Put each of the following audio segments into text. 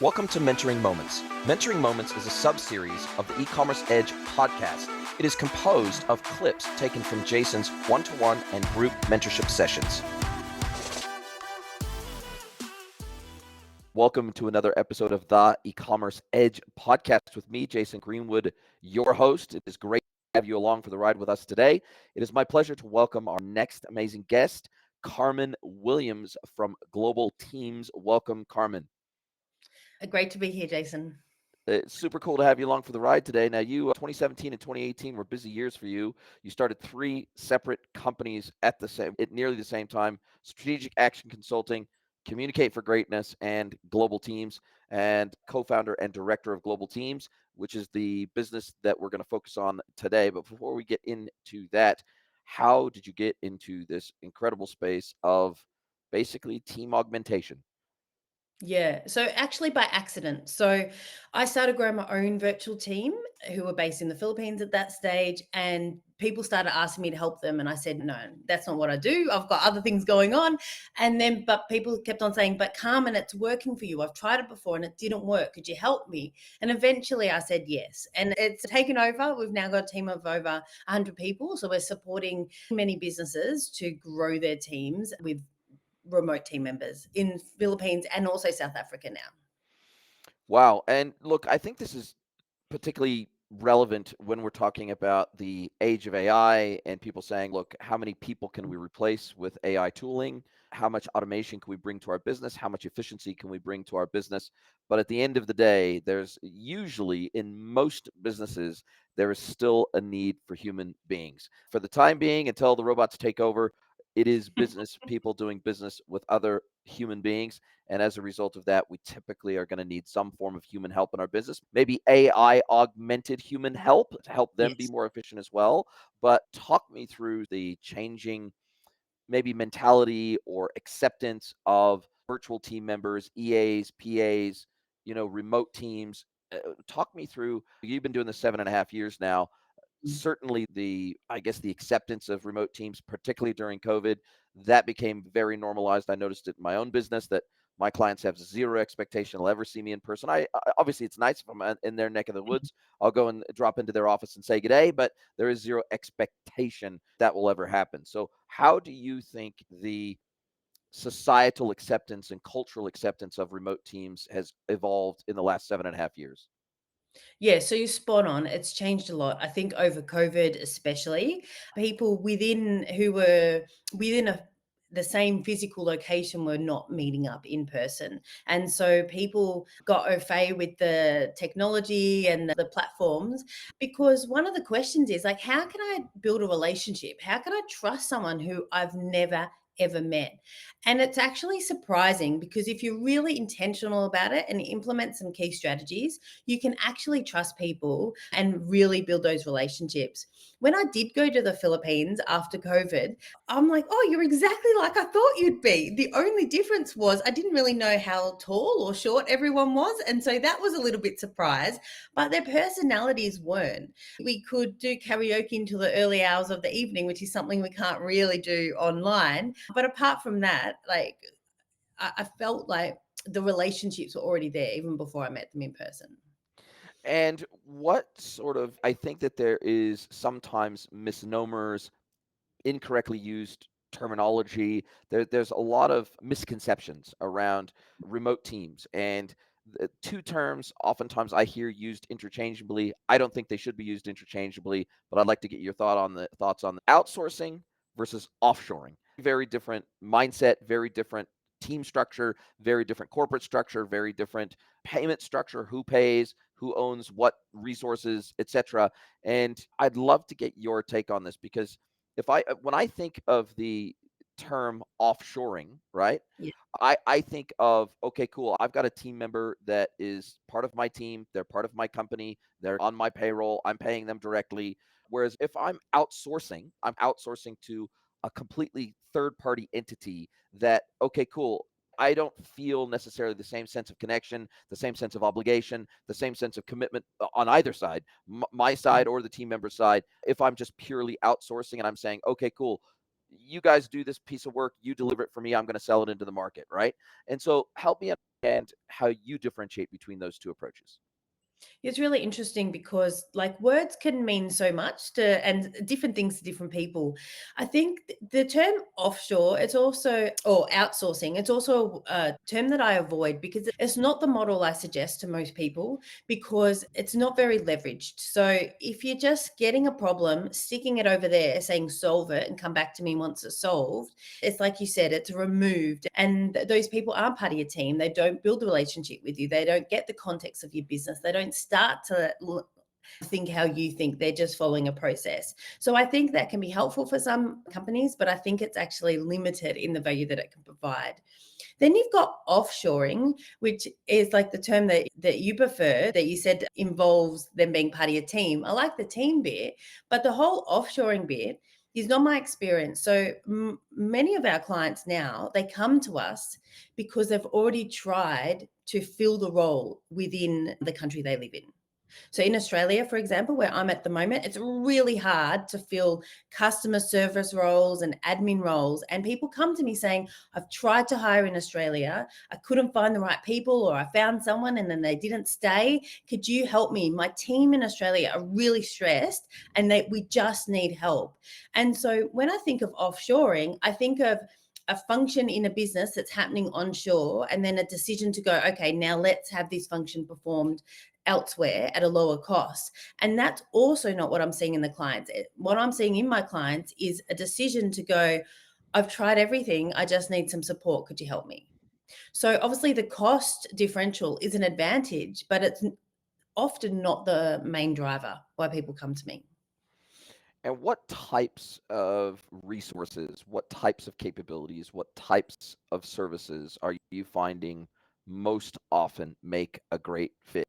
Welcome to Mentoring Moments. Mentoring Moments is a sub-series of the eCommerce Edge podcast. It is composed of clips taken from Jason's one-to-one and group mentorship sessions. Welcome to another episode of the eCommerce Edge podcast with me, Jason Greenwood, your host. It is great to have you along for the ride with us today. It is my pleasure to welcome our next amazing guest, Carmen Williams from Global Teams. Welcome, Carmen. Great to be here, Jason. It's super cool to have you along for the ride today. Now, 2017 and 2018 were busy years for you. You started three separate companies at nearly the same time: Strategic Action Consulting, Communicate for Greatness, and Global Teams. And co-founder and director of Global Teams, which is the business that we're going to focus on today. But before we get into that, how did you get into this incredible space of basically team augmentation? Yeah, so actually by accident. So I started growing my own virtual team who were based in the Philippines at that stage, and people started asking me to help them. And I said, no, that's not what I do. I've got other things going on. But people kept on saying, but Carmen, it's working for you. I've tried it before and it didn't work. Could you help me? And eventually I said yes. And it's taken over. We've now got a team of over 100 people. So we're supporting many businesses to grow their teams with remote team members in Philippines and also South Africa now. Wow. And look, I think this is particularly relevant when we're talking about the age of AI and people saying, look, how many people can we replace with AI tooling? How much automation can we bring to our business? How much efficiency can we bring to our business? But at the end of the day, there's usually in most businesses, there is still a need for human beings. For the time being, until the robots take over, it is business people doing business with other human beings. And as a result of that, we typically are going to need some form of human help in our business, maybe AI augmented human help to help them be Yes. more efficient as well. But talk me through the changing maybe mentality or acceptance of virtual team members, EAs, PAs, remote teams. Talk me through, you've been doing this 7.5 years now. Certainly I guess the acceptance of remote teams, particularly during COVID, that became very normalized. I noticed it in my own business that my clients have zero expectation they'll ever see me in person. Obviously it's nice if I'm in their neck of the woods, I'll go and drop into their office and say good day, but there is zero expectation that will ever happen. So how do you think the societal acceptance and cultural acceptance of remote teams has evolved in the last 7.5 years? Yeah, so you're spot on. It's changed a lot. I think over COVID, especially, people who were within the same physical location were not meeting up in person. And so people got au fait with the technology and the platforms because one of the questions is like, how can I build a relationship? How can I trust someone who I've never ever met? And it's actually surprising because if you're really intentional about it and implement some key strategies, you can actually trust people and really build those relationships. When I did go to the Philippines after COVID, I'm like, oh, you're exactly like I thought you'd be. The only difference was I didn't really know how tall or short everyone was. And so that was a little bit surprised, but their personalities weren't. We could do karaoke until the early hours of the evening, which is something we can't really do online. But apart from that, like I felt like the relationships were already there even before I met them in person. And what sort of, I think that there is sometimes misnomers, incorrectly used terminology. There's a lot of misconceptions around remote teams. And the two terms oftentimes I hear used interchangeably. I don't think they should be used interchangeably, but I'd like to get your thoughts on the outsourcing versus offshoring. Very different mindset, very different team structure, very different corporate structure, very different payment structure, who pays, who owns what resources, etc. And I'd love to get your take on this because when I think of the term offshoring, right? Yeah. I think of, okay, cool. I've got a team member that is part of my team. They're part of my company. They're on my payroll. I'm paying them directly. Whereas if I'm outsourcing to a completely third party entity that, okay, cool. I don't feel necessarily the same sense of connection, the same sense of obligation, the same sense of commitment on either side, my side or the team member side. If I'm just purely outsourcing and I'm saying, okay, cool, you guys do this piece of work, you deliver it for me, I'm going to sell it into the market, right? And so help me understand how you differentiate between those two approaches. It's really interesting because like words can mean so much to and different things to different people. I think the term offshore, it's also or outsourcing, it's also a term that I avoid because it's not the model I suggest to most people because it's not very leveraged. So if you're just getting a problem, sticking it over there, saying solve it and come back to me once it's solved, it's like you said, it's removed. And those people aren't part of your team. They don't build a relationship with you. They don't get the context of your business. They don't start to think how you think. They're just following a process. So I think that can be helpful for some companies, but I think it's actually limited in the value that it can provide. Then you've got offshoring, which is like the term that you prefer, that you said involves them being part of your team. I like the team bit, but the whole offshoring bit is not my experience. So many of our clients now, they come to us because they've already tried to fill the role within the country they live in. So in Australia, for example, where I'm at the moment, it's really hard to fill customer service roles and admin roles. And people come to me saying, I've tried to hire in Australia. I couldn't find the right people, or I found someone and then they didn't stay. Could you help me? My team in Australia are really stressed and we just need help. And so when I think of offshoring, I think of a function in a business that's happening onshore and then a decision to go, okay, now let's have this function performed elsewhere at a lower cost. And that's also not what I'm seeing in the clients. What I'm seeing in my clients is a decision to go, I've tried everything. I just need some support. Could you help me? So obviously the cost differential is an advantage, but it's often not the main driver why people come to me. And what types of resources, what types of capabilities, what types of services are you finding most often make a great fit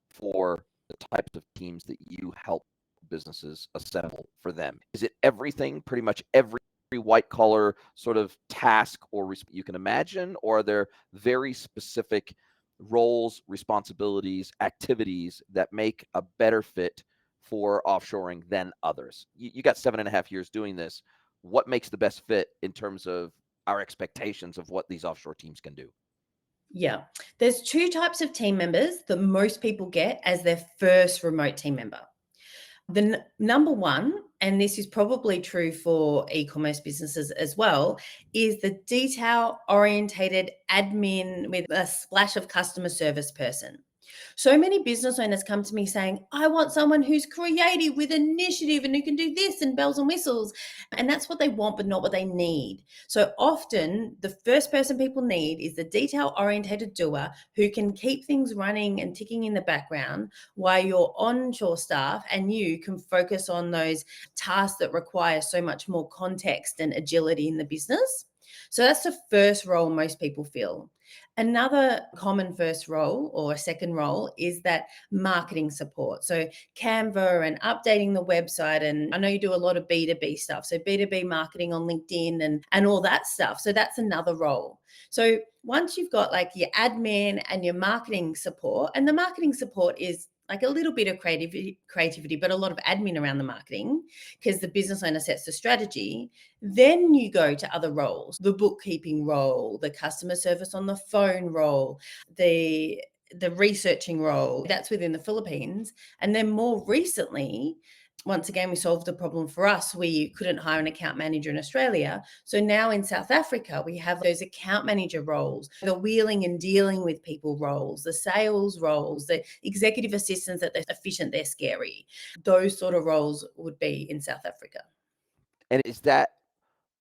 for the types of teams that you help businesses assemble for them? Is it everything, pretty much every white collar sort of task or you can imagine, or are there very specific roles, responsibilities, activities that make a better fit for offshoring than others? You got 7.5 years doing this. What makes the best fit in terms of our expectations of what these offshore teams can do? Yeah. There's two types of team members that most people get as their first remote team member. The number one, and this is probably true for e-commerce businesses as well, is the detail orientated admin with a splash of customer service person. So many business owners come to me saying, I want someone who's creative with initiative and who can do this and bells and whistles. And that's what they want, but not what they need. So often, the first person people need is the detail orientated doer who can keep things running and ticking in the background while your onshore staff and you can focus on those tasks that require so much more context and agility in the business. So that's the first role most people fill. Another common first role or a second role is that marketing support. So Canva and updating the website. And I know you do a lot of B2B stuff. So B2B marketing on LinkedIn and all that stuff. So that's another role. So once you've got like your admin and your marketing support, and the marketing support is like a little bit of creativity, but a lot of admin around the marketing because the business owner sets the strategy. Then you go to other roles, the bookkeeping role, the customer service on the phone role, the researching role. That's within the Philippines. And then more recently, once again, we solved a problem for us. We couldn't hire an account manager in Australia. So now in South Africa, we have those account manager roles, the wheeling and dealing with people roles, the sales roles, the executive assistants that they're efficient, they're scary. Those sort of roles would be in South Africa. And is that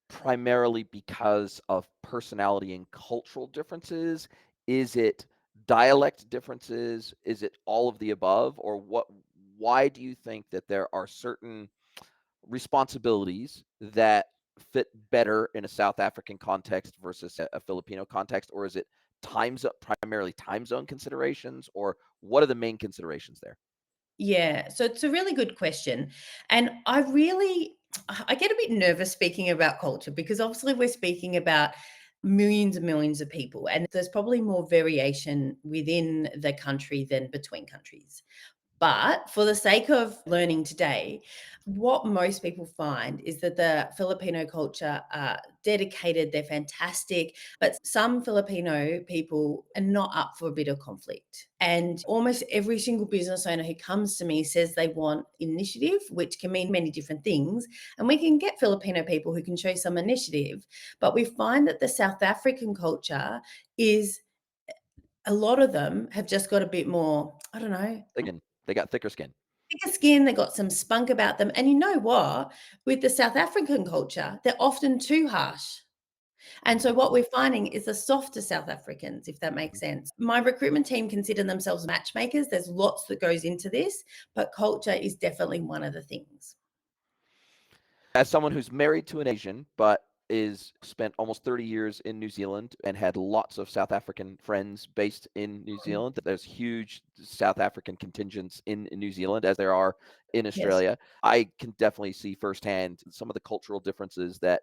primarily because of personality and cultural differences? Is it dialect differences? Is it all of the above? Or what? Why do you think that there are certain responsibilities that fit better in a South African context versus a Filipino context? Or is it primarily time zone considerations? Or what are the main considerations there? Yeah, so it's a really good question. And I get a bit nervous speaking about culture because obviously we're speaking about millions and millions of people, and there's probably more variation within the country than between countries. But for the sake of learning today, what most people find is that the Filipino culture are dedicated, they're fantastic, but some Filipino people are not up for a bit of conflict. And almost every single business owner who comes to me says they want initiative, which can mean many different things. And we can get Filipino people who can show some initiative. But we find that the South African culture is, a lot of them have just got a bit more, I don't know, Again, they got thicker skin. thicker skin, they got some spunk about them. And you know what? With the South African culture, they're often too harsh. And so Mhm, what we're finding is the softer South Africans, if that makes mhm. sense. My recruitment team consider themselves matchmakers. There's lots that goes into this, but culture is definitely one of the things. As someone who's married to an Asian, but is spent almost 30 years in New Zealand and had lots of South African friends based in New Mm, Zealand, there's huge South African contingents in New Zealand as there are in yes. Australia. I can definitely see firsthand some of the cultural differences that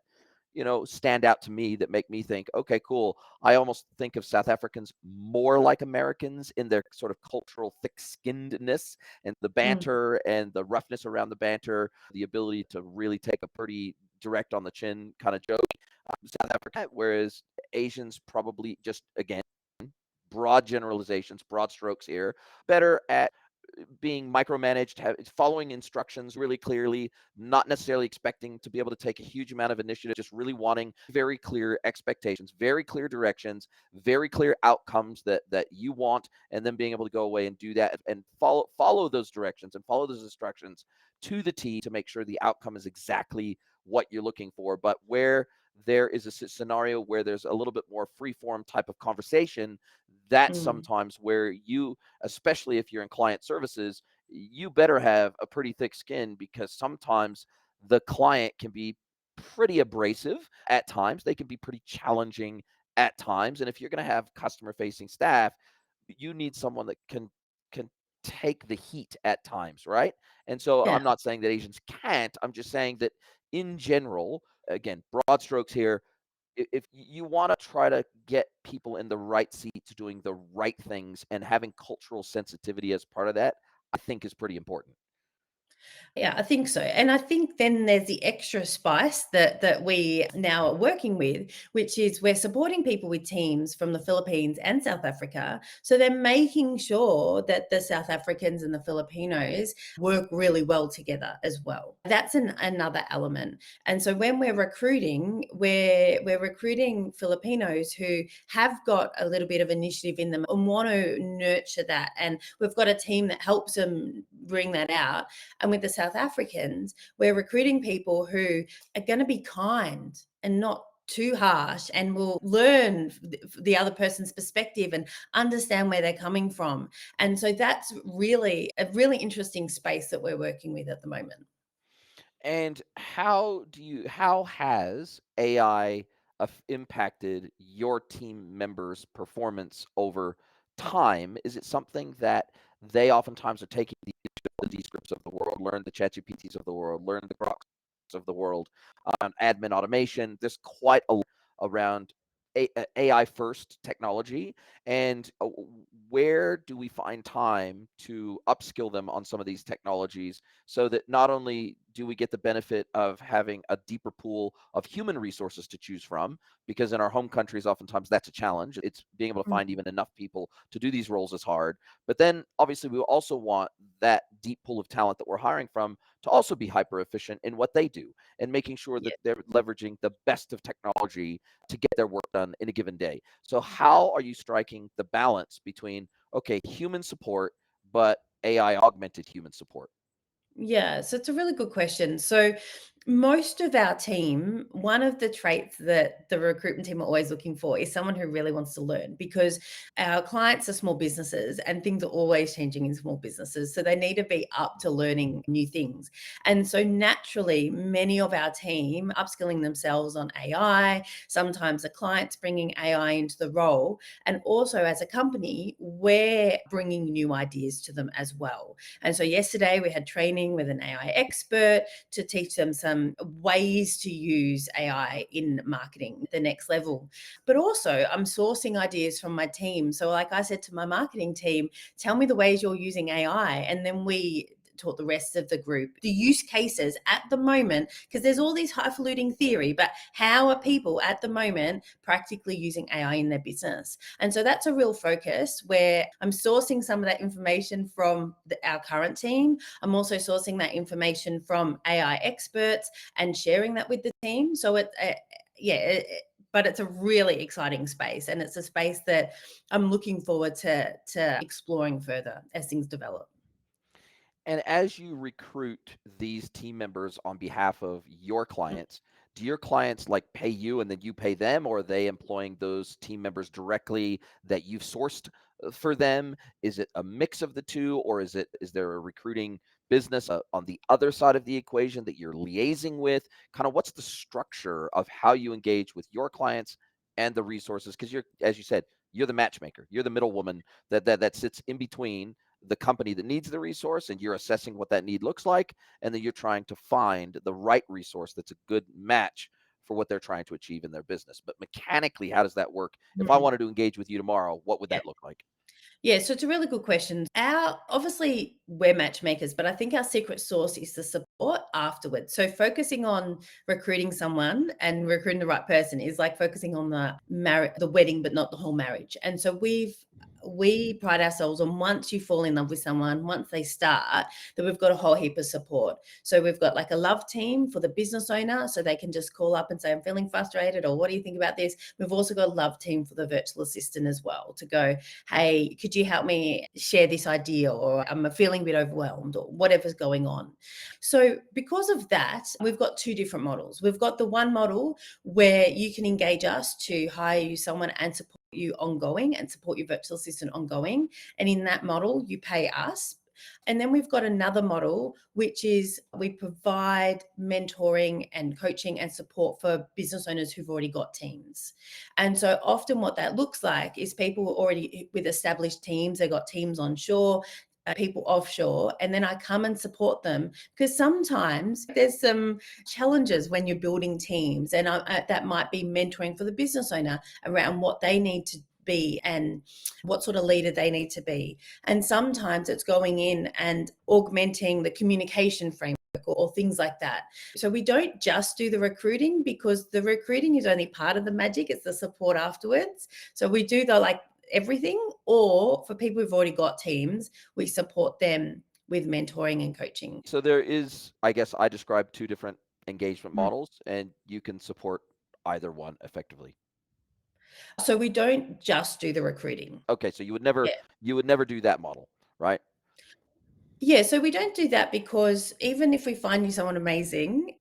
stand out to me that make me think, okay, cool. I almost think of South Africans more like Americans in their sort of cultural thick skinnedness and the Mm, banter and the roughness around the banter, the ability to really take a pretty direct on the chin kind of joke. South Africa, whereas Asians probably just, again, broad generalizations, broad strokes here, better at being micromanaged, following instructions really clearly, not necessarily expecting to be able to take a huge amount of initiative, just really wanting very clear expectations, very clear directions, very clear outcomes that you want, and then being able to go away and do that and follow those directions and follow those instructions to the T to make sure the outcome is exactly what you're looking for. But where there is a scenario where there's a little bit more free form type of conversation, that's mm. sometimes where you, especially if you're in client services, you better have a pretty thick skin because sometimes the client can be pretty abrasive at times. They can be pretty challenging at times. And if you're going to have customer facing staff, you need someone that can take the heat at times, right? And so Yeah. I'm not saying that Asians can't. I'm just saying that in general, again, broad strokes here, if you want to try to get people in the right seats doing the right things and having cultural sensitivity as part of that, I think is pretty important. Yeah, I think so. And I think then there's the extra spice that we now are working with, which is we're supporting people with teams from the Philippines and South Africa. So they're making sure that the South Africans and the Filipinos work really well together as well. That's another element. And so when we're recruiting, we're recruiting Filipinos who have got a little bit of initiative in them and want to nurture that. And we've got a team that helps them bring that out. And with the South Africans, we're recruiting people who are going to be kind and not too harsh and will learn the other person's perspective and understand where they're coming from. And so that's really a really interesting space that we're working with at the moment. And how has AI impacted your team members' performance over time? Is it something that they oftentimes are taking the Descripts of the world, learn the ChatGPTs of the world, learn the Groks of the world, admin automation? There's quite a lot around AI first technology, and where do we find time to upskill them on some of these technologies so that not only do we get the benefit of having a deeper pool of human resources to choose from, because in our home countries oftentimes that's a challenge, it's being able to find Mm, even enough people to do these roles is hard, but then obviously we also want that deep pool of talent that we're hiring from to also be hyper efficient in what they do and making sure yeah. that they're leveraging the best of technology to get their work done in a given day. So how are you striking the balance between, okay, human support, but AI augmented human support? Yeah, so it's a really good question. So, most of our team, one of the traits that the recruitment team are always looking for is someone who really wants to learn because our clients are small businesses and things are always changing in small businesses. So, they need to be up to learning new things. And so, naturally, many of our team upskilling themselves on AI, sometimes the clients bringing AI into the role. And also, as a company, we're bringing new ideas to them as well. And so yesterday we had training with an AI expert to teach them some ways to use AI in marketing, the next level. But also, I'm sourcing ideas from my team. So, like I said to my marketing team, tell me the ways you're using AI. And then we taught the rest of the group the use cases at the moment, because there's all these highfalutin theory, but how are people at the moment practically using AI in their business? And so that's a real focus where I'm sourcing some of that information from our current team. I'm also sourcing that information from AI experts and sharing that with the team. So but it's a really exciting space, and it's a space that I'm looking forward to exploring further as things develop. And as you recruit these team members on behalf of your Mm. clients, do your clients like pay you and then you pay them, or are they employing those team members directly that you've sourced for them? Is it a mix of the two, or is there a recruiting business on the other side of the equation that you're liaising with? Kind of what's the structure of how you engage with your clients and the resources? Because you're, as you said, you're the matchmaker, you're the middle woman that sits in between the company that needs the resource, and you're assessing what that need looks like, and then you're trying to find the right resource that's a good match for what they're trying to achieve in their business. But mechanically, how does that work? If I Mm. wanted to engage with you tomorrow, what would Yeah. that look like? Yeah, so it's a really good question. Our obviously we're matchmakers, but I think our secret sauce is the support afterwards. So focusing on recruiting someone and recruiting the right person is like focusing on the wedding, but not the whole marriage. And so we pride ourselves on, once you fall in love with someone, once they start, that we've got a whole heap of support. So we've got like a love team for the business owner, so they can just call up and say, I'm feeling frustrated, or what do you think about this? We've also got a love team for the virtual assistant as well, to go, hey, could you help me share this idea? Or I'm feeling a bit overwhelmed, or whatever's going on. So, because of that, we've got two different models. We've got the one model where you can engage us to hire you someone and support you ongoing and support your virtual assistant ongoing. And in that model, you pay us. And then we've got another model, which is we provide mentoring and coaching and support for business owners who've already got teams. And so often what that looks like is people already with established teams, they've got teams onshore, people offshore, and then I come and support them, because sometimes there's some challenges when you're building teams, and that might be mentoring for the business owner around what they need to be and what sort of leader they need to be. And sometimes it's going in and augmenting the communication framework, or things like that. So we don't just do the recruiting, because the recruiting is only part of the magic, it's the support afterwards. So we do the like everything, or for people who've already got teams, we support them with mentoring and coaching. So there is, I guess I described two different engagement Mm. models, and you can support either one effectively. So we don't just do the recruiting. Okay, so Yeah. you would never do that model, right? Yeah, so we don't do that, because even if we find you someone amazing,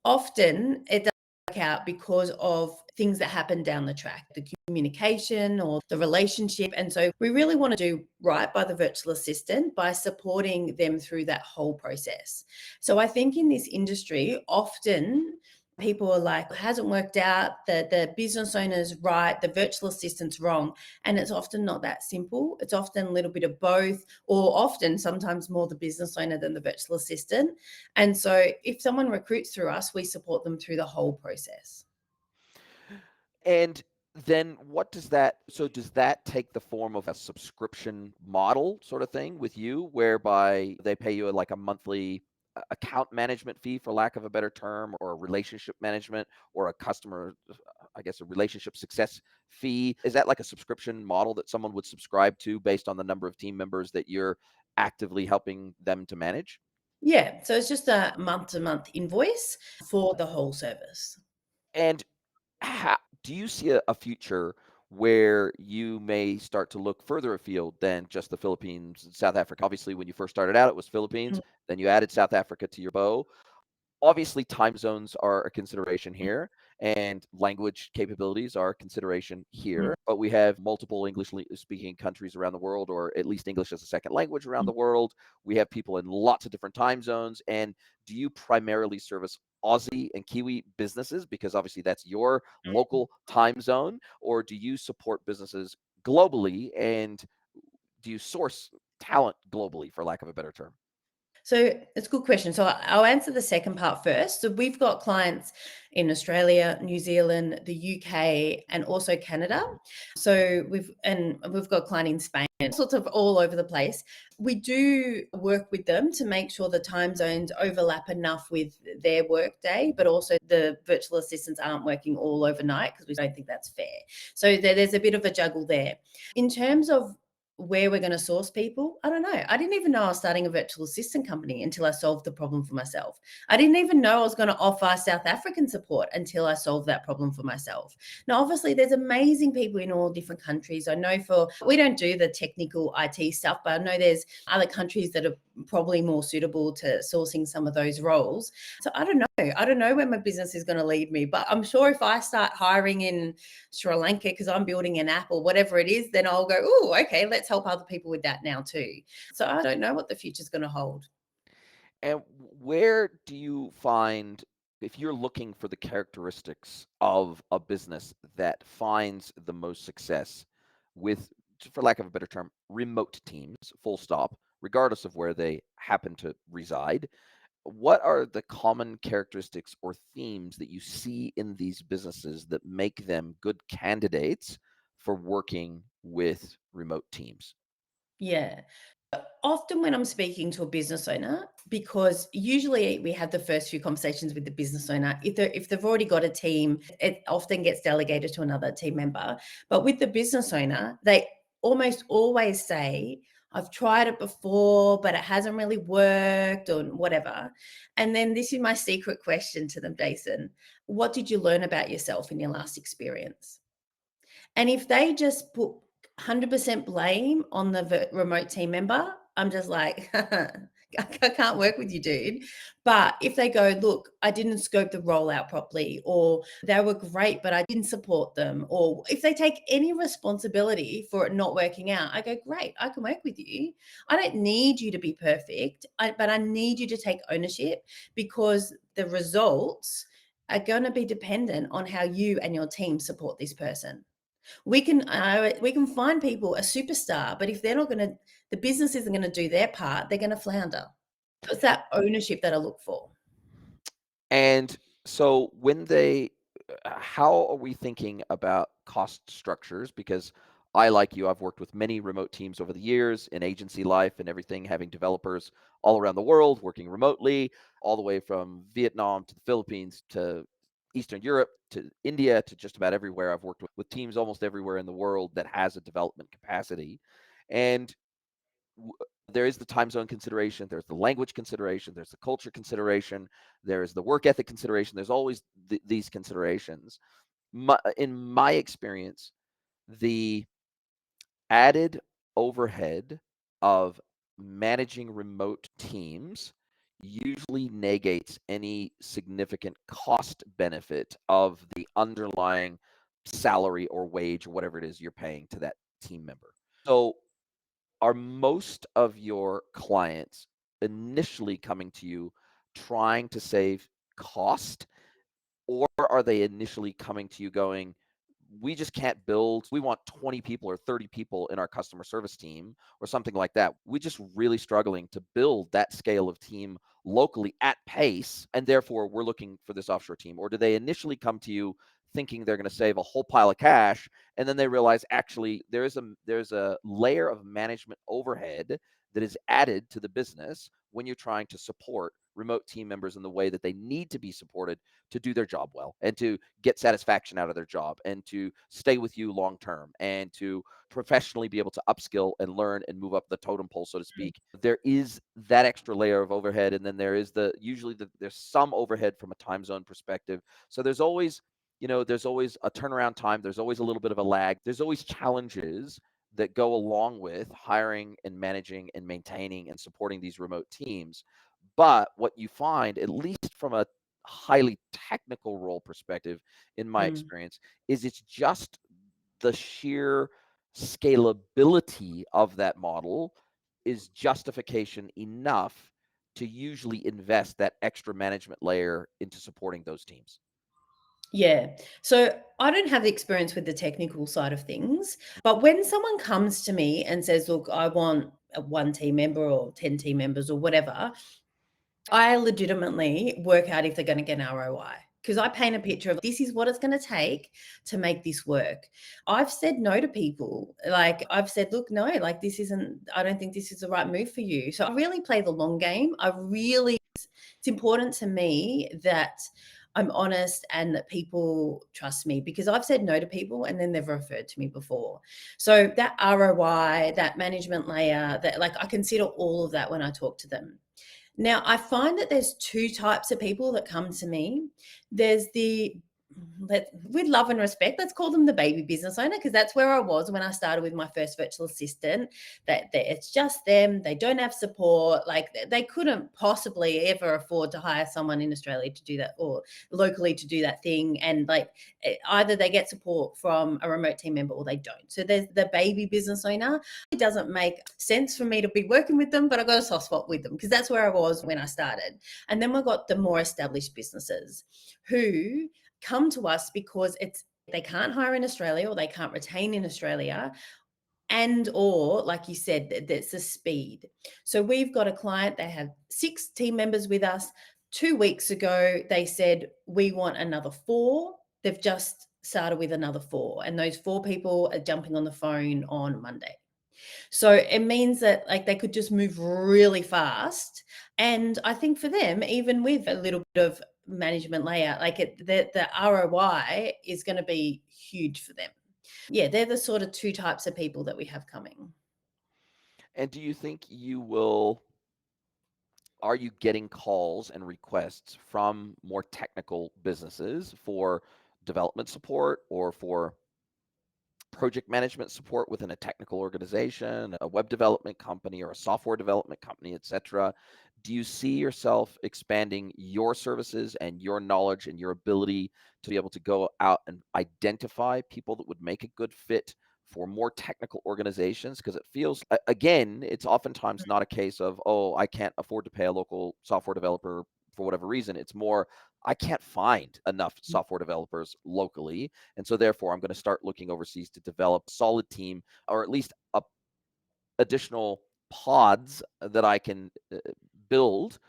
often it doesn't work out because of things that happen down the track, the communication or the relationship. And so we really want to do right by the virtual assistant by supporting them through that whole process. So I think in this industry, often people are like, it hasn't worked out, the business owner's right, the virtual assistant's wrong. And it's often not that simple. It's often a little bit of both, or often sometimes more the business owner than the virtual assistant. And so if someone recruits through us, we support them through the whole process. And then what does that so does that take the form of a subscription model sort of thing with you, whereby they pay you like a monthly account management fee, for lack of a better term, or a relationship management, or a customer, I guess, a relationship success fee? Is that like a subscription model that someone would subscribe to based on the number of team members that you're actively helping them to manage? Yeah. So it's just a month to month invoice for the whole service. And how, do you see a future where you may start to look further afield than just the Philippines and South Africa? Obviously, when you first started out, it was Philippines, then you added South Africa to your bow. Obviously, time zones are a consideration here, and language capabilities are a consideration Mhm. here. But we have multiple English speaking countries around the world, or at least English as a second language around Mhm. the world. We have people in lots of different time zones. And do you primarily service Aussie and Kiwi businesses, because obviously that's your local time zone, or do you support businesses globally, and do you source talent globally, for lack of a better term? So it's a good question. So I'll answer the second part first. So we've got clients in Australia, New Zealand, the UK, and also Canada. So we've got a client in Spain, sorts of all over the place. We do work with them to make sure the time zones overlap enough with their work day, but also the virtual assistants aren't working all overnight because we don't think that's fair. So there's a bit of a juggle there. In terms of where we're going to source people, I don't know. I didn't even know I was starting a virtual assistant company until I solved the problem for myself. I didn't even know I was going to offer South African support until I solved that problem for myself. Now, obviously, there's amazing people in all different countries. I know we don't do the technical IT stuff, but I know there's other countries that are probably more suitable to sourcing some of those roles. So I don't know. I don't know where my business is going to lead me, but I'm sure if I start hiring in Sri Lanka because I'm building an app or whatever it is, then I'll go, oh, okay, let's help other people with that now too. So I don't know what the future's going to hold. And where do you find, if you're looking for the characteristics of a business that finds the most success with, for lack of a better term, remote teams, full stop, regardless of where they happen to reside, what are the common characteristics or themes that you see in these businesses that make them good candidates for working with remote teams? Yeah. Often when I'm speaking to a business owner, because usually we have the first few conversations with the business owner, if they've already got a team, it often gets delegated to another team member. But with the business owner, they almost always say, I've tried it before, but it hasn't really worked or whatever. And then this is my secret question to them, Jason. What did you learn about yourself in your last experience? And if they just put 100% blame on the remote team member, I'm just like, I can't work with you, dude. But if they go, look, I didn't scope the rollout properly, or they were great, but I didn't support them, or if they take any responsibility for it not working out, I go, great, I can work with you. I don't need you to be perfect, but I need you to take ownership because the results are going to be dependent on how you and your team support this person. We can find people a superstar, but if they're not going to, the business isn't going to do their part, they're going to flounder. So it's that ownership that I look for. And so how are we thinking about cost structures? Because I, like you, I've worked with many remote teams over the years in agency life and everything, having developers all around the world working remotely, all the way from Vietnam to the Philippines to Eastern Europe to India to just about everywhere. I've worked with teams almost everywhere in the world that has a development capacity. And there is the time zone consideration, there's the language consideration, there's the culture consideration, there's the work ethic consideration. There's always these considerations. In my experience, the added overhead of managing remote teams usually negates any significant cost benefit of the underlying salary or wage or whatever it is you're paying to that team member. So are most of your clients initially coming to you trying to save cost, or are they initially coming to you going, we just can't build, we want 20 people or 30 people in our customer service team or something like that. We're just really struggling to build that scale of team locally at pace, and therefore we're looking for this offshore team? Or do they initially come to you thinking they're going to save a whole pile of cash, and then they realize actually there's a layer of management overhead that is added to the business when you're trying to support remote team members in the way that they need to be supported to do their job well and to get satisfaction out of their job and to stay with you long term and to professionally be able to upskill and learn and move up the totem pole, so to speak? There is that extra layer of overhead, and then there is there's some overhead from a time zone perspective. So there's always a turnaround time, there's always a little bit of a lag, there's always challenges that go along with hiring and managing and maintaining and supporting these remote teams. But what you find, at least from a highly technical role perspective, in my experience, is it's just the sheer scalability of that model is justification enough to usually invest that extra management layer into supporting those teams. Yeah. So I don't have the experience with the technical side of things, but when someone comes to me and says, look, I want one team member or 10 team members or whatever, I legitimately work out if they're going to get an ROI because I paint a picture of this is what it's going to take to make this work. I've said no to people. Like I've said, look, no, like this isn't, I don't think this is the right move for you. So I really play the long game. It's important to me that I'm honest and that people trust me because I've said no to people and then they've referred to me before. So that ROI, that management layer, that like I consider all of that when I talk to them. Now, I find that there's two types of people that come to me. There's with love and respect, let's call them the baby business owner, because that's where I was when I started with my first virtual assistant. That it's just them, they don't have support, like they couldn't possibly ever afford to hire someone in Australia to do that or locally to do that thing. And like either they get support from a remote team member or they don't. So there's the baby business owner. It doesn't make sense for me to be working with them, but I got a soft spot with them because that's where I was when I started. And then we've got the more established businesses who come to us because they can't hire in Australia or they can't retain in Australia, and or like you said, that's the speed. So we've got a client, they have 6 team members with us. 2 weeks ago they said we want another 4. They've just started with another 4 and those 4 people are jumping on the phone on Monday. So it means that like they could just move really fast. And I think for them, even with a little bit of management layout, like the ROI is going to be huge for them. Yeah, they're the sort of 2 types of people that we have coming. And do you think are you getting calls and requests from more technical businesses for development support or for project management support within a technical organization, a web development company or a software development company, etc.? Do you see yourself expanding your services and your knowledge and your ability to be able to go out and identify people that would make a good fit for more technical organizations? Because it feels, again, it's oftentimes not a case of, oh, I can't afford to pay a local software developer for whatever reason. It's more, I can't find enough software developers locally. And so therefore, I'm going to start looking overseas to develop a solid team or at least additional pods that I can build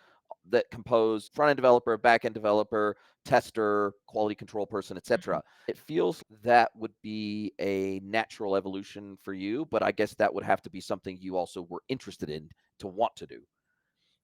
that compose front-end developer, back-end developer, tester, quality control person, etc. It feels that would be a natural evolution for you, but I guess that would have to be something you also were interested in to want to do.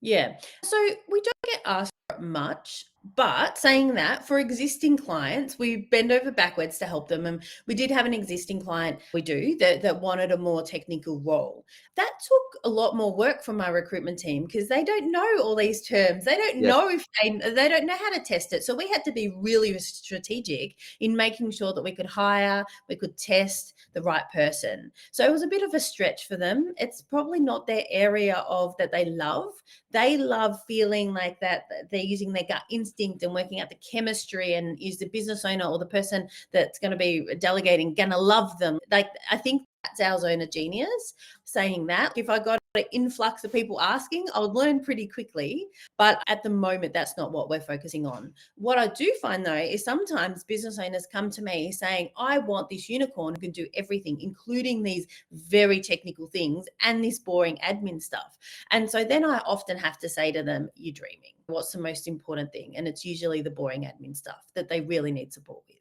Yeah. So we don't get asked for it much, but saying that, for existing clients, we bend over backwards to help them. And we did have an existing client that wanted a more technical role. That took a lot more work from my recruitment team because they don't know all these terms. They don't Yes. know if they don't know how to test it. So we had to be really strategic in making sure that we could hire, we could test the right person. So it was a bit of a stretch for them. It's probably not their area of that they love. They love feeling like that they're using their gut instinct and working out the chemistry, and is the business owner or the person that's going to be delegating going to love them. Like, I think that's our zone of genius. Saying that, if I got an influx of people asking, I would learn pretty quickly. But at the moment, that's not what we're focusing on. What I do find though is sometimes business owners come to me saying, I want this unicorn who can do everything, including these very technical things and this boring admin stuff. And so then I often have to say to them, you're dreaming. What's the most important thing? And it's usually the boring admin stuff that they really need support with.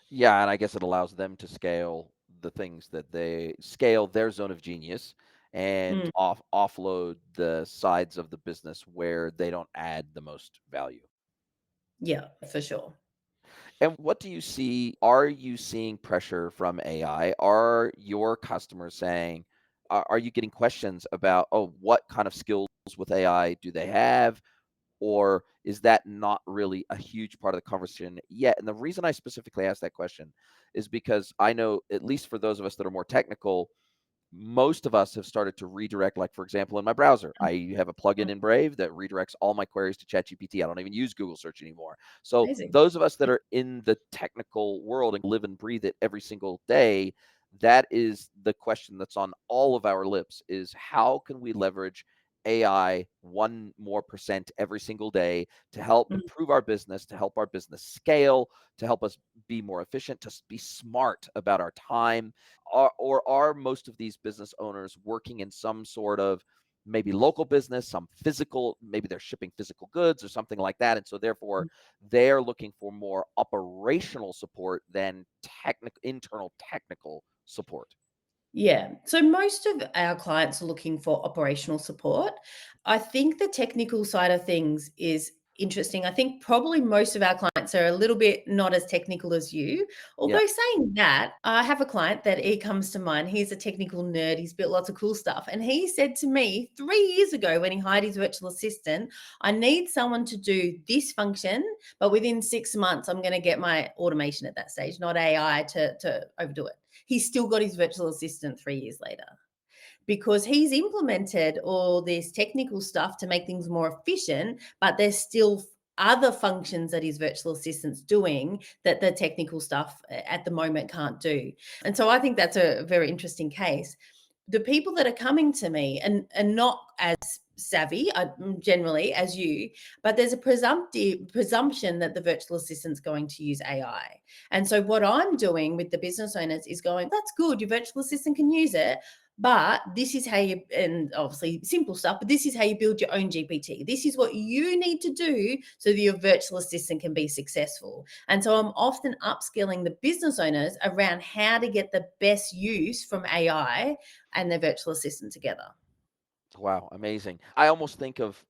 Yeah, and I guess it allows them to scale the things that they scale their zone of genius and Mm, offload the sides of the business where they don't add the most value. yeah, for sure. And what do you see? Are you seeing pressure from AI? Are your customers saying, are you getting questions about, oh, what kind of skills with AI do they have? Or is that not really a huge part of the conversation yet? And the reason I specifically asked that question is because I know, at least for those of us that are more technical, most of us have started to redirect. Like, for example, in my browser, I have a plugin Mm, in Brave that redirects all my queries to ChatGPT. I don't even use Google search anymore. So amazing. those of us that are in the technical world and live and breathe it every single day, that is the question that's on all of our lips, is how can we leverage AI 1% more every single day to help Mm. improve our business, to help our business scale, to help us be more efficient, to be smart about our time? Or are most of these business owners working in some sort of maybe local business, some physical, maybe they're shipping physical goods or something like that. And so therefore they're looking for more operational support than internal technical support. Yeah. So most of our clients are looking for operational support. I think the technical side of things is interesting. I think probably most of our clients are a little bit not as technical as you. Yeah. Although saying that, I have a client that he comes to mind. He's a technical nerd. He's built lots of cool stuff. And he said to me 3 years ago when he hired his virtual assistant, I need someone to do this function, but within 6 months, I'm going to get my automation at that stage, not AI to overdo it. He's still got his virtual assistant 3 years later because he's implemented all this technical stuff to make things more efficient, but there's still other functions that his virtual assistant's doing that the technical stuff at the moment can't do. And so I think that's a very interesting case. The people that are coming to me and not as savvy generally as you, but there's a presumption that the virtual assistant's going to use AI. And so what I'm doing with the business owners is going, that's good, your virtual assistant can use it, but this is how you, and obviously simple stuff, but this is how you build your own GPT. This is what you need to do so that your virtual assistant can be successful. And so I'm often upskilling the business owners around how to get the best use from AI and their virtual assistant together. Wow, amazing. I almost think of,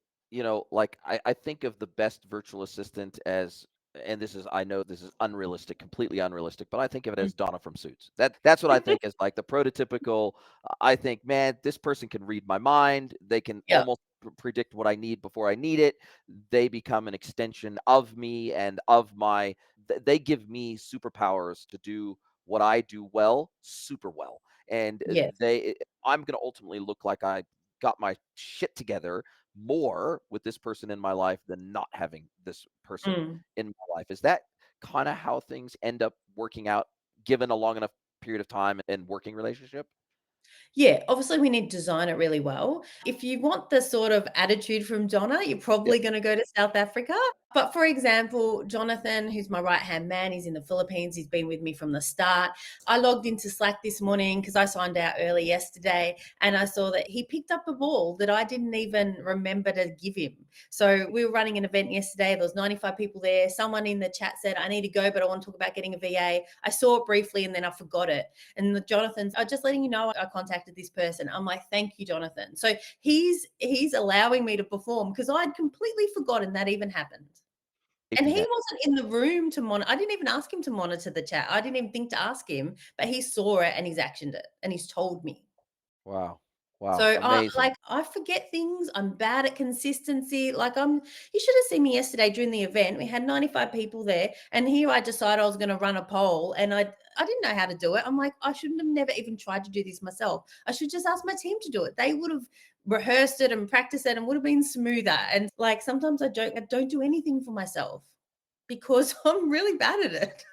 like I think of the best virtual assistant as, and this is, I know this is unrealistic, completely unrealistic, but I think of it Mm. as Donna from Suits. That's what I think is like the prototypical. I think, man, this person can read my mind. They can Yeah. almost predict what I need before I need it. They become an extension of me and of my. They give me superpowers to do what I do well, super well, and Yes. I'm going to ultimately look like I got my shit together more with this person in my life than not having this person Mm. in my life. Is that kind of how things end up working out given a long enough period of time and working relationship? Yeah, obviously we need to design it really well. If you want the sort of attitude from Donna, you're Yeah. probably going to go to South Africa. But for example, Jonathan, who's my right hand man, he's in the Philippines. He's been with me from the start. I logged into Slack this morning because I signed out early yesterday and I saw that he picked up a ball that I didn't even remember to give him. So we were running an event yesterday. There was 95 people there. Someone in the chat said, I need to go, but I want to talk about getting a VA. I saw it briefly and then I forgot it. And the Jonathan's, oh, just letting you know, I contacted this person. I'm like, thank you, Jonathan. So he's allowing me to perform because I'd completely forgotten that even happened. And Safety he net. wasn't in the room to monitor. I didn't even ask him to monitor the chat. I didn't even think to ask him, but he saw it and he's actioned it and he's told me. Wow. Wow. So Amazing. I forget things. I'm bad at consistency. You should have seen me yesterday during the event. We had 95 people there, and here I decided I was going to run a poll, and I didn't know how to do it. I'm like, I shouldn't have never even tried to do this myself. I should just ask my team to do it. They would have rehearsed it and practiced it and would have been smoother. And like sometimes I don't do anything for myself because I'm really bad at it.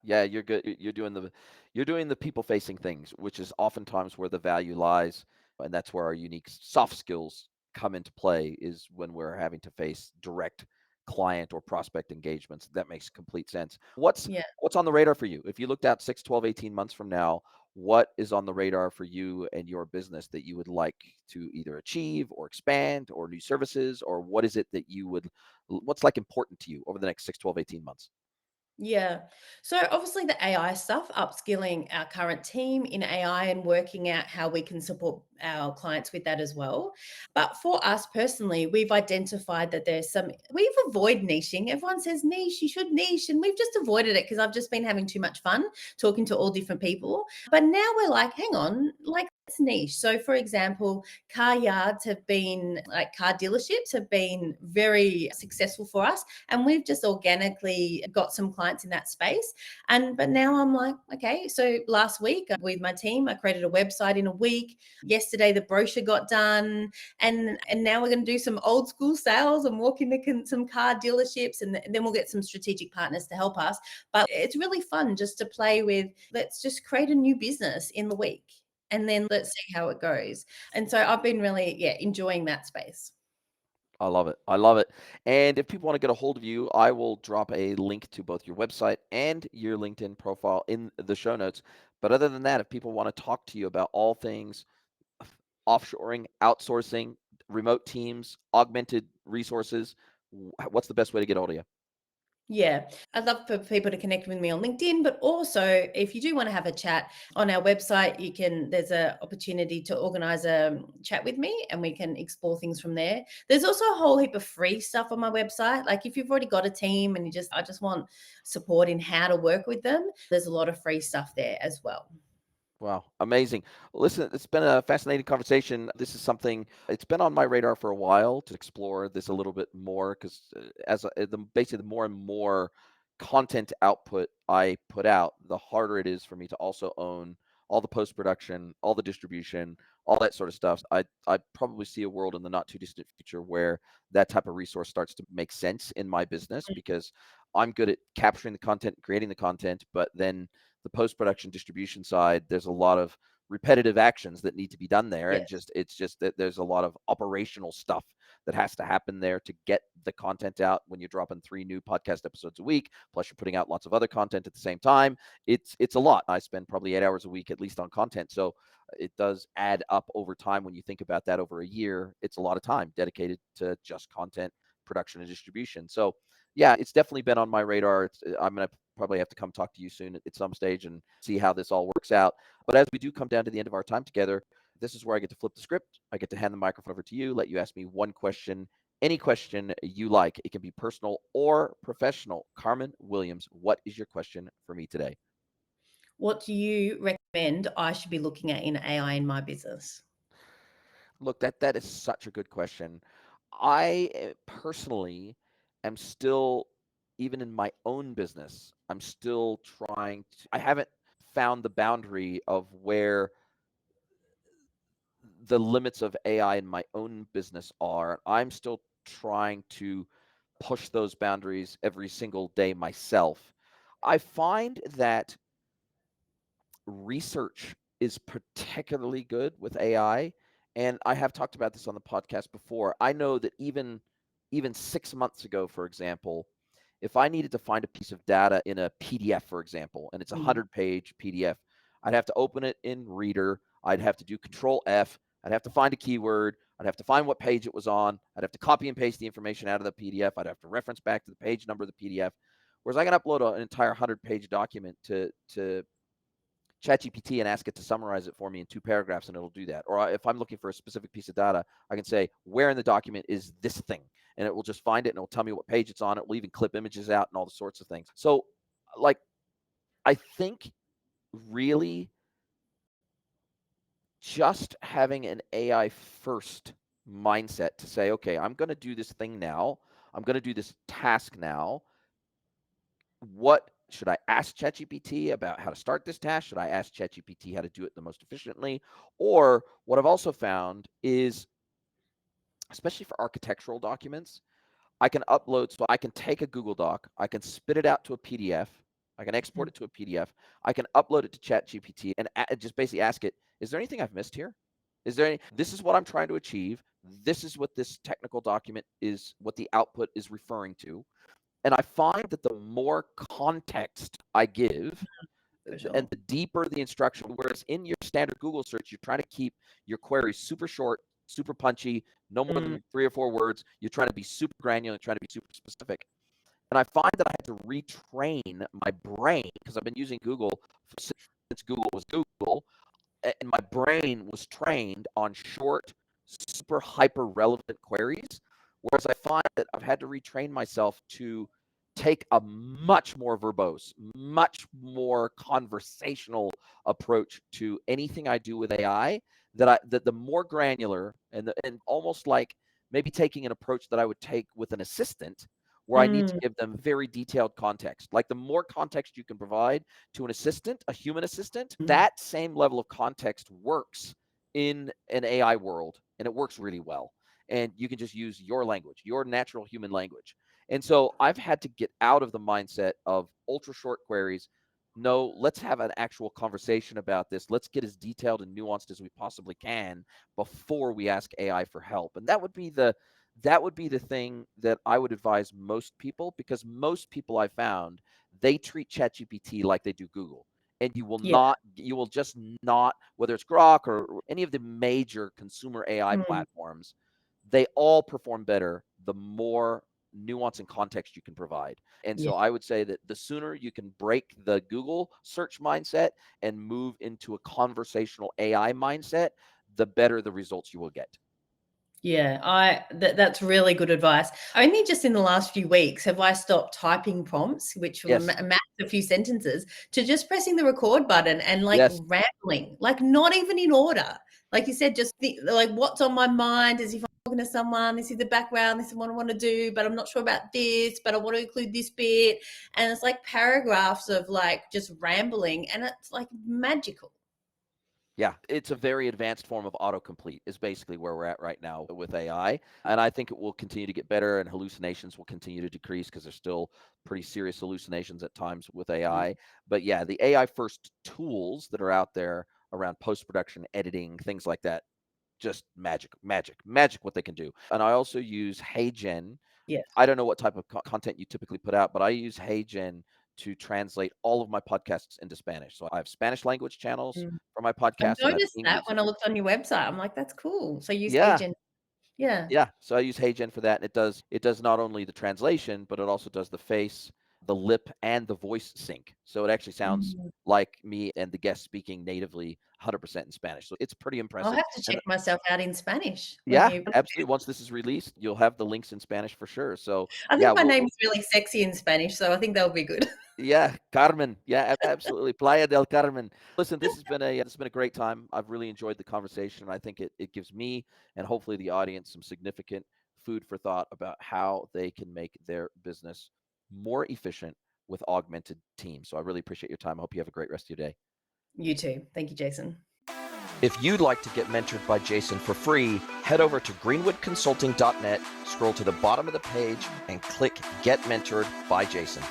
Yeah, you're good. You're doing the people facing things, which is oftentimes where the value lies, and that's where our unique soft skills come into play. Is when we're having to face direct client or prospect engagements. That makes complete sense. Yeah. What's on the radar for you? If you looked out 6, 12, 18 months from now, what is on the radar for you and your business that you would like to either achieve or expand or new services, or what is it that what's like important to you over the next 6, 12, 18 months? Yeah. So obviously the AI stuff, upskilling our current team in AI and working out how we can support our clients with that as well. But for us personally, we've identified that we've avoided niching. Everyone says niche, you should niche. And we've just avoided it because I've just been having too much fun talking to all different people. But now we're like, hang on, like it's niche. So for example, car dealerships have been very successful for us and we've just organically got some clients in that space. But now I'm like, okay, so last week with my team I created a website in a week. Yesterday the brochure got done, and now we're going to do some old school sales and walk into some car dealerships, and then we'll get some strategic partners to help us. But it's really fun just to play with, let's just create a new business in the week. and then let's see how it goes. And so I've been really, yeah, enjoying that space. I love it. I love it. And if people want to get a hold of you, I will drop a link to both your website and your LinkedIn profile in the show notes. But other than that, if people want to talk to you about all things offshoring, outsourcing, remote teams, augmented resources, what's the best way to get hold of you? Yeah, I'd love for people to connect with me on LinkedIn, but also if you do want to have a chat on our website, there's a opportunity to organize a chat with me and we can explore things from there. There's also a whole heap of free stuff on my website. Like if you've already got a team and I just want support in how to work with them, there's a lot of free stuff there as well. Wow, amazing. Listen, it's been a fascinating conversation. This is something it's been on my radar for a while to explore this a little bit more because basically the more and more content output I put out, the harder it is for me to also own all the post production, all the distribution, all that sort of stuff. I probably see a world in the not too distant future where that type of resource starts to make sense in my business because I'm good at capturing the content, creating the content, but then the post-production distribution side, there's a lot of repetitive actions that need to be done there. And Yes. it's just that there's a lot of operational stuff that has to happen there to get the content out when you're dropping 3 new podcast episodes a week, plus you're putting out lots of other content at the same time. It's a lot. I spend probably 8 hours a week at least on content. So it does add up over time when you think about that over a year. It's a lot of time dedicated to just content production and distribution. So yeah, it's definitely been on my radar. I'm going to probably have to come talk to you soon at some stage and see how this all works out. But as we do come down to the end of our time together, this is where I get to flip the script. I get to hand the microphone over to you, let you ask me one question, any question you like. It can be personal or professional. Carmen Williams, what is your question for me today? What do you recommend I should be looking at in AI in my business? Look, that is such a good question. I personally am still, even in my own business, I'm still trying to, I haven't found the boundary of where the limits of AI in my own business are. I'm still trying to push those boundaries every single day myself. I find that research is particularly good with AI, and I have talked about this on the podcast before. I know that even 6 months ago, for example, if I needed to find a piece of data in a PDF, for example, and it's a Mm. 100-page PDF, I'd have to open it in Reader. I'd have to do Control F. I'd have to find a keyword. I'd have to find what page it was on. I'd have to copy and paste the information out of the PDF. I'd have to reference back to the page number of the PDF. Whereas I can upload an entire 100-page document to ChatGPT and ask it to summarize it for me in 2 paragraphs, and it'll do that. Or if I'm looking for a specific piece of data, I can say, where in the document is this thing? And it will just find it and it'll tell me what page it's on. It will even clip images out and all the sorts of things. So, like, I think really just having an AI first mindset to say, okay, I'm going to do this thing now. I'm going to do this task now. What should I ask ChatGPT about how to start this task? Should I ask ChatGPT how to do it the most efficiently? Or what I've also found is, especially for architectural documents, I can upload, so I can take a Google Doc, I can spit it out to a PDF, I can export it to a PDF, I can upload it to ChatGPT and just basically ask it, is there anything I've missed here? Is there any, this is what I'm trying to achieve. This is what this technical document is, what the output is referring to. And I find that the more context I give, For and sure. the deeper the instruction, whereas in your standard Google search, you're trying to keep your queries super short, super punchy, no more Mm. than 3 or 4 words. You're trying to be super granular, trying to be super specific. And I find that I had to retrain my brain because I've been using Google since Google was Google, and my brain was trained on short, super hyper relevant queries. Whereas I find that I've had to retrain myself to take a much more verbose, much more conversational approach to anything I do with AI. That the more granular and almost like maybe taking an approach that I would take with an assistant, where I need to Mm. give them very detailed context. Like the more context you can provide to an assistant, a human assistant, Mm. that same level of context works in an AI world, and it works really well. And you can just use your language, your natural human language. And so I've had to get out of the mindset of ultra short queries, No, let's have an actual conversation about this. Let's get as detailed and nuanced as we possibly can before we ask AI for help. And that would be the thing that I would advise most people, because most people I found, they treat ChatGPT like they do Google. And Yeah. you will just not, whether it's Grok or any of the major consumer AI Mm, platforms, they all perform better the more nuance and context you can provide. And yeah. so I would say that the sooner you can break the Google search mindset and move into a conversational AI mindset, the better the results you will get. Yeah, that's really good advice. Only just in the last few weeks have I stopped typing prompts, which were Yes. max a few sentences, to just pressing the record button and like Yes. rambling, like not even in order. Like you said, just like what's on my mind, as if I'm talking to someone. This is the background. This is what I want to do, but I'm not sure about this. But I want to include this bit, and it's like paragraphs of like just rambling, and it's like magical. Yeah, it's a very advanced form of autocomplete is basically where we're at right now with AI. And I think it will continue to get better, and hallucinations will continue to decrease because there's still pretty serious hallucinations at times with Mm. AI. But yeah, the AI first tools that are out there around post-production, editing, things like that, just magic, magic, magic what they can do. And I also use HeyGen. Yes. I don't know what type of content you typically put out, but I use HeyGen to translate all of my podcasts into Spanish. So I have Spanish language channels Mm. for my I podcast, and I have noticed that English. when I looked on your website. I'm like, that's cool. So use Yeah, HeyGen. Yeah. yeah. So I use HeyGen for that, and it does not only the translation, but it also does the face, the lip, and the voice sync. So it actually sounds Mm. like me and the guest speaking natively 100% in Spanish. So it's pretty I'll impressive. have to And check myself out in Spanish when yeah, you absolutely. Once this is released, you'll have the links in Spanish for sure. So I yeah, think my we'll name's really sexy in Spanish, so I think that'll be good. yeah, Carmen. Yeah, absolutely. Playa del Carmen. Listen, this has been a great time. I've really enjoyed the conversation. I think it gives me and hopefully the audience some significant food for thought about how they can make their business more efficient with augmented teams. So I really appreciate your time. I hope you have a great rest of your day. You too. Thank you, Jason. If you'd like to get mentored by Jason for free, head over to greenwoodconsulting.net, scroll to the bottom of the page, and click Get Mentored by Jason.